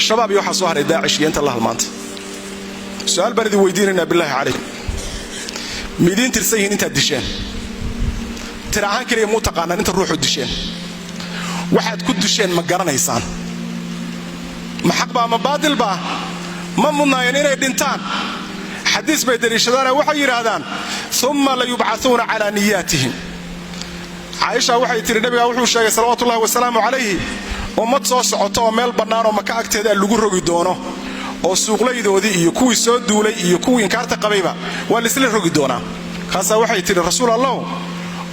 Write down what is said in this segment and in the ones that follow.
shabaab iyo waxa soo haray daacish iyo inta la halmaanta su'aal baan idin weydiinayna billahi calaykum midin tirsayin inta disheen tirahan kaliya mu taqaanaan inta ruuxu disheen waxaad ku disheen ma garanaysaan ma xaq baa ma baadil baa ma mudnaayeen inay dhintaan xadiis bay dariishadaan waxay yiraahdaan thumma la yub'athuna ala niyatihim Aisha waxay tiri nabiga wuxuu sheegay salawaatullaahi wa salaamu calayhi ummad soo socoto oo meel bannaan oo Maka agteeda lagu rogi doono oo suuqlaydoodii iyo kuwii soo duulay iyo kuwii inkaarta qabayba waa la isla rogi doonaa kaasa waxay tiri rasuul Allah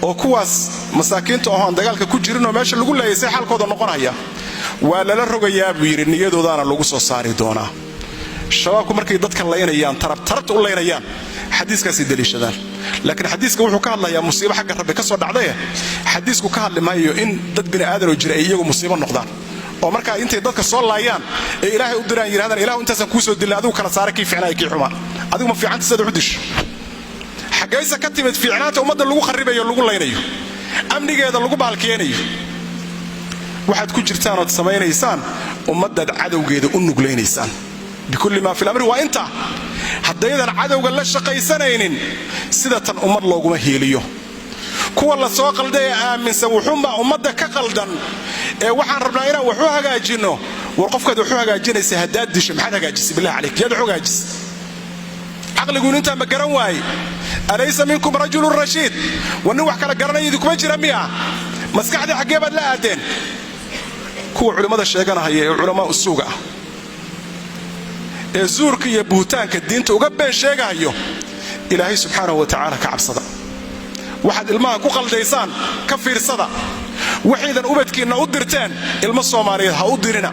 oo kuwaas masaakiinta oo aan dagaalka ku jirin oo meesha lagu leeyahay xalkooda noqonaya waa la rogayaa buu yiri niyadoodana lagu soo saari doonaa shabaabku markay dadka leeynayaan tarabta u leeynayaan xadiiskaasi daliishadaan laakiin xadiiska wuxuu ka hadlayaa musiibo xagga rabbi ka soo dhacday xadiisku ka hadlimayo in dad bini aadan oo jira ay iyagu musiibo noqdaan oo marka intay dadka soo laayaan ee ilaahay u diraan yiraahdaan ilaahu intaasan ku soo dilay adigu kala saara kii fiicnaa kii xumaan adigu ma fiicanta sida u dish xagaysa ka timid fiicnaanta ummadda lagu kharibayo lagu leynayo amnigeeda lagu baalkeenayo waxaad ku jirtaan oo sameeynaysan ummadda cadawgeeda u nugleynaysan bikulli ma fil amri wa inta haddaydan cadawga la shaqaysanaynin sida tan ummad looguma heeliyo kuwa la soo qalday aaminsan wuxuuma ummadda ka qaldan ee waxaan rabnaa inaan wax u hagaajino war qofkaad wax u hagaajinaysa hadaad disho maxaad hagaajisay billahi calayk yaad xogaajis aqligu inta ma garan waay alaysa minkum rajulun rashid wan wax kala garanaydu kuma jira miya maskaxda xagee baad la aadeen kuwa culimada sheeganaya ee culamaa usuuga ee zuurka iyo buutaanka diinta uga been sheegayo ilaahay subhanahu wa ta'ala ka cabsada waxaad ilmaha ku qaldaysaan ka fiirsada waxiidan ubadkiina u dirteen ilmo Soomaaliyeed ha u dirina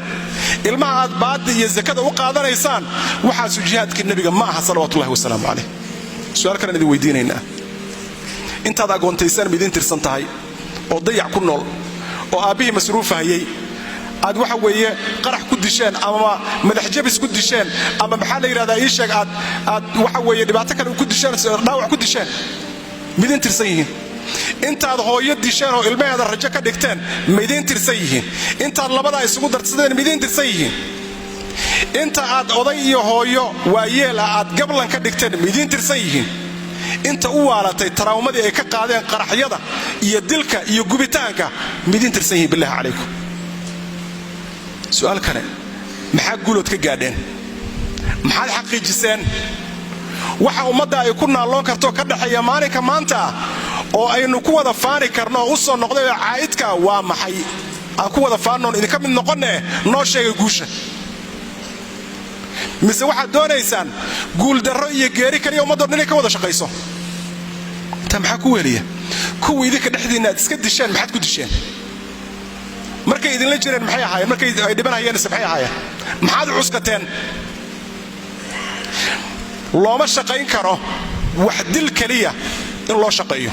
ilmaha aad baad iyo zakada u qaadanaysaan waxa sujihaadkii nabiga ma aha sallallahu alayhi wasallam alayhi su'aal kale idin weydiinayna intaad aqoontaysan midin tirsan tahay oo dayac ku nool oo aabihi masruufayay aad waxa weeye qarax ku disheen ama madax jabis ku disheen ama maxaa la yiraahdaa ii sheeg aad waxa weeye dhibaato kale ku disheen dhaawac ku disheen midin tirsan yihiin intaad hooyo disheen oo ilmaheeda rajo ka dhigteen midin tirsan yihiin intaad labada isugu darsadeen midin tirsan yihiin inta aad oday iyo hooyo waayeel aad gablan ka dhigteen midin tirsan yihiin inta u waalatay taraawmadii ay ka qaadeen qaraxyada iyo dilka iyo gubitaanka midin tirsan yihiin billahi calaykum su'aal kale maxaa guulood ka gaadheen maxaad xaqiijiseen waxa ummadda ay ku naaloon karto ka dhaxaya maalinka maanta oo aynu ku wada faani karno oo soo noqday caayidka waa maxay aan ku wada faanoon idinka mid noqonee noo sheegay guusha mise waxaad doonaysaan guul darro iyo geeri kaliya ummadda dhan ka wada shaqayso ta maxaa ku weliya kuwii idinka dhexdiina aad iska disheen maxaad ku disheen markay idin la jireen maxay ahaayeen markay ay dhibanayeen maxay ahaayeen maxaad cuskateen looma shaqayn karo wax dil kaliya in loo shaqeeyo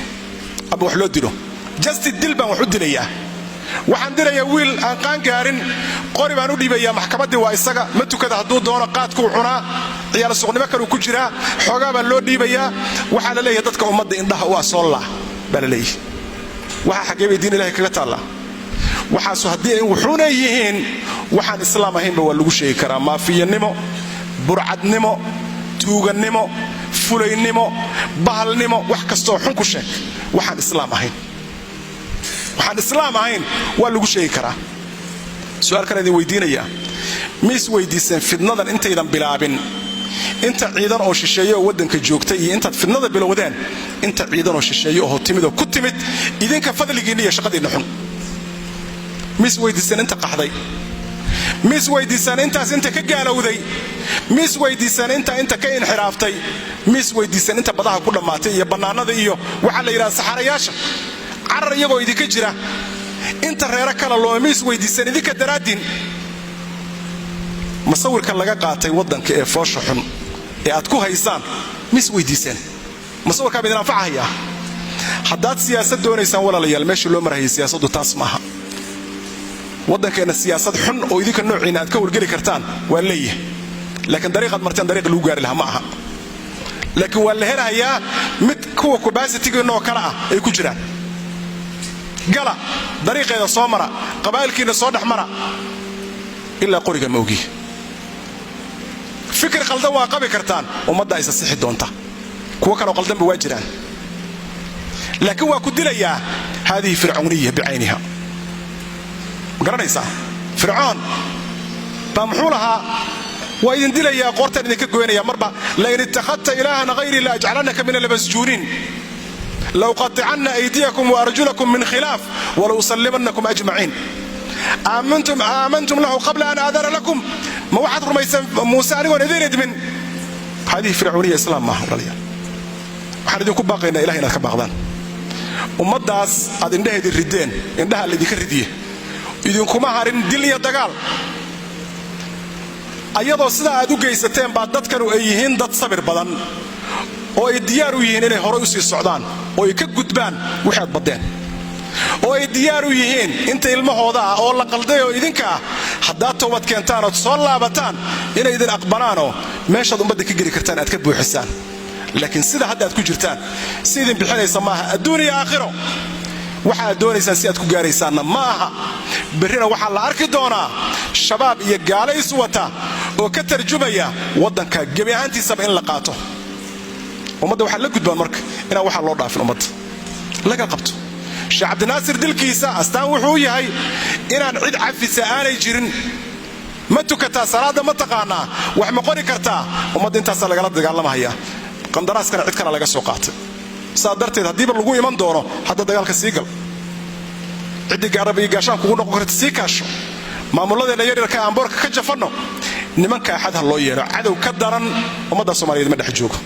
aba wax loo dilo just dil baan wax u dilayaa waxaan dirayaa wiil aan qaan gaarin qori baan u dhibayaa maxkamadii waa isaga ma tukada hadduu doono qaadku cunaa ciyaal suuqnimo kale ku jira xoogaa baan loo dhibayaa waxa la leeyahay dadka ummadda indhaha waa soo laa baa la leeyahay waxa xageebay diin ilaahay kaga taala waxaas haddii ay wuxuuna yihiin waxaan islaam ahaynba waa lagu sheegi karaa maafiyanimo burcadnimo tuuganimo fulaynimo bahalnimo wax kasto xun ku sheeg waxaan islaam ahayn waa lagu sheegi karaa su'aal kale idin weydiinaya mis weydiisan fidnadan intaydan bilaabin inta ciidan oo shisheeyo oo wadanka joogtay iyo inta fidnada bilowdeen inta ciidan oo shisheeyo oo timid oo ku timid idinka fadligiina iyo shaqadiina xun mis weydiisan inta qaxday mis weydiisan intaas inta ka gaalowday mis weydiisan inta ka inxiraaftay mis weydiisan inta badaha ku dhamaatay iyo banaanada iyo waxa la yiraahdaa saxarayaasha carar iyagoo idinka jira inta reera kala loo mis weydiisan idinka daraadin masawirka laga qaatay wadanka ee foosho xun ee aad ku haysaan mis weydiisan masawirka bidin anfacaya haddaad siyaasad doonaysaan walaalayaal meesha loo marayay siyaasaddu taas maaha wadankeena siyaasad xun oo idinka noociina aad ka wargeli kartaan waa leeyahay laakiin dariiqad martaan dariiq lagu gaari lahaa ma aha laakiin waa la helayaa mid kuwa capacity-ga kala ah ay ku jiraan gala dariiqeeda soo mara qabaa'ilkiina soo dhex mara ilaa qoriga ma ogi fikir qaldan waa qabi kartaan ummadda isa sixi doonta kuwa kale oo qaldanba waa jiraan laakiin waa ku dilayaa هذه فرعونية بعينها garanaysaa fircoon baa muxuu lahaa waa idin dilayaa qoortan idinka goynaya marba la in ittakhadta ilaahan ghayri la aj'alanaka min al-masjunin law qat'anna aydiyakum wa arjulakum min khilaf wa law usallimannakum ajma'in amantum lahu qabla an adara lakum ma waxad rumaysan Muuse anigoon idin idmin هذه فرعونية islaam ma walaaliyaal waxaan idinku baaqaynaa ilaahay inaad ka baaqdaan ummadaas aad indhaheedii rideen indhaha la idinka ridiye idinkuma harin dil iyo dagaal ayadoo sida aad u geysateen baa dadkanu ay yihiin dad sabir badan oo ay diyaar u yihiin inay hore u sii socdaan oo ay ka gudbaan wixii aad badeen oo ay diyaar u yihiin inta ilmahooda ah oo la qalday oo idinka ah haddaad toobad keentaan oo soo laabataan inay idin aqbalaanoo meeshaad ummadda ka geli kartaan aad ka buuxisaan laakiin sida hadda aad ku jirtaan si idin bixinaysa maaha adduun iyo aakhiro waxaad doonaysaan si aad ku gaaraysaanna maaha berrina waxaa la arki doonaa shabaab iyo gaalo is wata oo ka tarjumaya waddanka gebi ahaantiisaba in la qaato ummadda waxaa la gudbaan marka inaan waxaa loo dhaafin ummadda laga qabto sheekh cabdinaasir dilkiisa astaan wuxuu yahay inaan cid cafisa aanay jirin ma tukataa salaada ma taqaanaa wax ma qori kartaa ummadda intaasaa lagala dagaalamahaya qandaraaskana cid kale laga soo qaatay saa darteed haddiiba lagu iman doono hadda dagaalka sii gal ciddii gaarab iyo gaashaan kugu noqon karta sii kaasho maamuladeena yaryarka aan boorka ka jafanno nimanka axad ha loo yeelo cadow ka daran ummadda Soomaaliyeed ma dhex joogo